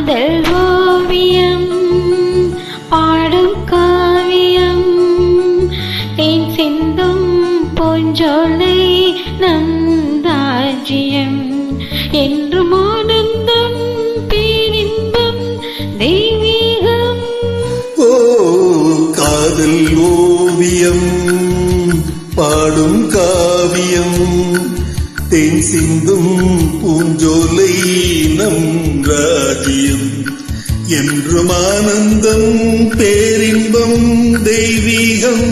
காதல் ஓவியம் பாடும் காவியம் தேன் சிந்தும் பூஞ்சோலை நம் ராஜ்யம் என்றும் ஆனந்தம் பேரின்பம் தெய்வீகம். ஓ காதல் ஓவியம் பாடும் காவியம் தேன் சிந்தும் பூஞ்சோலை நம் ராஜ்யம் என்றும் ஆனந்தம் பேரின்பம் தெய்வீகம்.